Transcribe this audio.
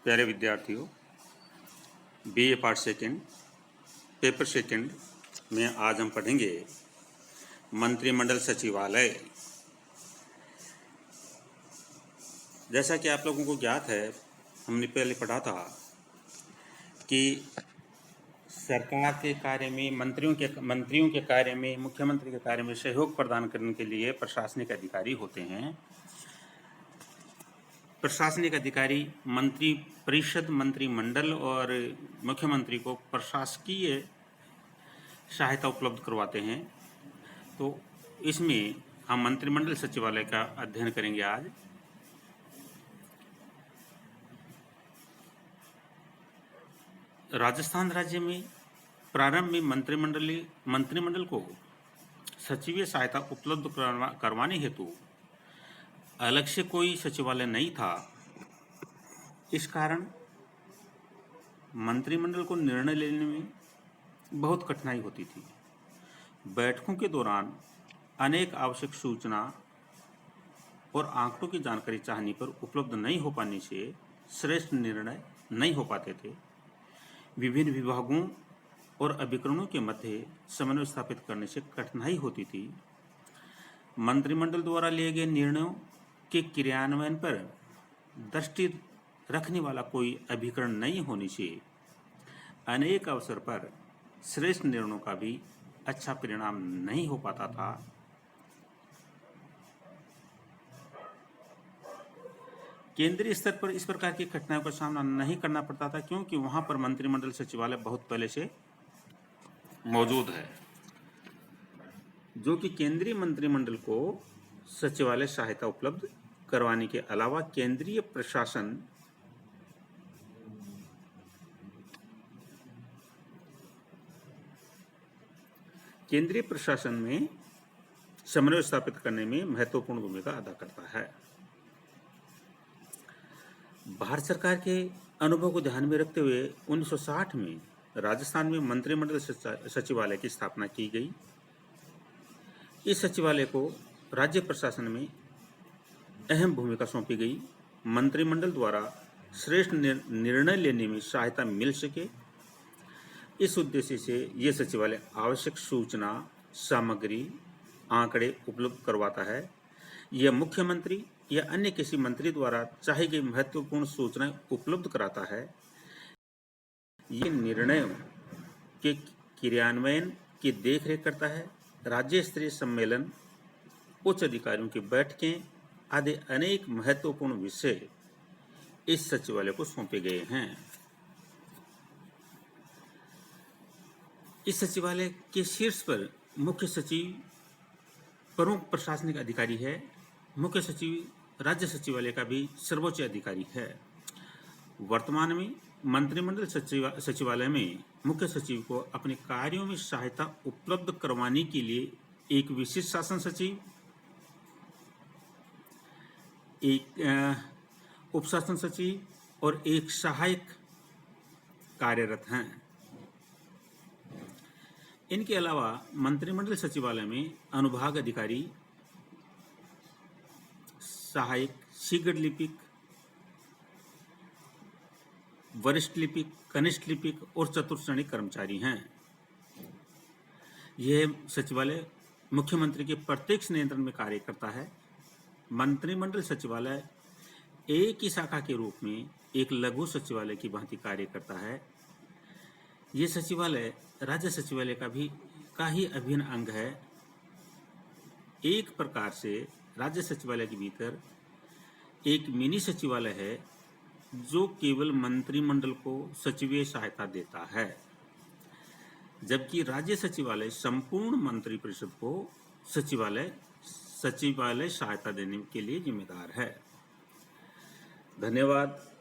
प्यारे विद्यार्थियों, BA part second paper second में आज हम पढ़ेंगे मंत्रिमंडल सचिवालय। जैसा कि आप लोगों को ज्ञात है, हमने पहले पढ़ा था कि सरकार के कार्य में मंत्रियों के कार्य में मुख्यमंत्री के कार्य में सहयोग प्रदान करने के लिए प्रशासनिक अधिकारी होते हैं। प्रशासनिक अधिकारी मंत्री परिषद, मंत्रिमंडल और मुख्यमंत्री को प्रशासकीय सहायता उपलब्ध करवाते हैं। तो इसमें हम मंत्रिमंडल सचिवालय का अध्ययन करेंगे आज। राजस्थान राज्य में प्रारंभ में मंत्रिमंडल को सचिवीय सहायता उपलब्ध करवाने हेतु अलग से कोई सचिवालय नहीं था। इस कारण मंत्रिमंडल को निर्णय लेने में बहुत कठिनाई होती थी। बैठकों के दौरान अनेक आवश्यक सूचना और आंकड़ों की जानकारी चाहने पर उपलब्ध नहीं हो पाने से श्रेष्ठ निर्णय नहीं हो पाते थे। विभिन्न विभागों और अभिकरणों के मध्य समन्वय स्थापित करने से कठिनाई होती थी। मंत्रिमंडल द्वारा लिए गए निर्णयों के क्रियान्वयन पर दृष्टि रखने वाला कोई अभिकरण नहीं होने से अनेक अवसर पर श्रेष्ठ निर्णयों का भी अच्छा परिणाम नहीं हो पाता था। केंद्रीय स्तर पर इस प्रकार की घटनाओं का सामना नहीं करना पड़ता था, क्योंकि वहां पर मंत्रिमंडल सचिवालय बहुत पहले से मौजूद है, जो कि केंद्रीय मंत्रिमंडल को सचिवालय सहायता उपलब्ध करवाने के अलावा केंद्रीय प्रशासन में समन्वय स्थापित करने में महत्वपूर्ण भूमिका अदा करता है। भारत सरकार के अनुभव को ध्यान में रखते हुए 1960 में राजस्थान में मंत्रिमंडल सचिवालय की स्थापना की गई। इस सचिवालय को राज्य प्रशासन में अहम भूमिका सौंपी गई। मंत्रिमंडल द्वारा श्रेष्ठ निर्णय लेने में सहायता मिल सके, इस उद्देश्य से ये सचिवालय आवश्यक सूचना, सामग्री, आंकड़े उपलब्ध करवाता है। यह मुख्यमंत्री या अन्य किसी मंत्री द्वारा चाही गई महत्वपूर्ण सूचनाएं उपलब्ध कराता है। ये निर्णयों के क्रियान्वयन की देखरेख करता है। राज्य स्तरीय सम्मेलन, उच्च अधिकारियों की बैठकें आदि अनेक महत्वपूर्ण विषय इस सचिवालय को सौंपे गए हैं। इस सचिवालय के शीर्ष पर मुख्य सचिव प्रमुख प्रशासनिक अधिकारी है। मुख्य सचिव राज्य सचिवालय का भी सर्वोच्च अधिकारी है। वर्तमान में मंत्रिमंडल सचिवालय में मुख्य सचिव को अपने कार्यों में सहायता उपलब्ध करवाने के लिए एक विशिष्ट शासन सचिव, एक उपशासन सचिव और एक सहायक कार्यरत हैं। इनके अलावा मंत्रिमंडल सचिवालय में अनुभाग अधिकारी, सहायक, शीघ्र लिपिक, वरिष्ठ लिपिक, कनिष्ठ लिपिक और चतुर्श्रेणी कर्मचारी हैं। यह सचिवालय मुख्यमंत्री के प्रत्यक्ष नियंत्रण में कार्य करता है। मंत्रिमंडल सचिवालय एक ही शाखा के रूप में एक लघु सचिवालय की भांति कार्य करता है। यह सचिवालय राज्य सचिवालय का ही अभिन्न अंग है। एक प्रकार से राज्य सचिवालय के भीतर एक मिनी सचिवालय है, जो केवल मंत्रिमंडल को सचिवीय सहायता देता है, जबकि राज्य सचिवालय संपूर्ण मंत्रिपरिषद को सचिवालय सहायता देने के लिए जिम्मेदार है। धन्यवाद।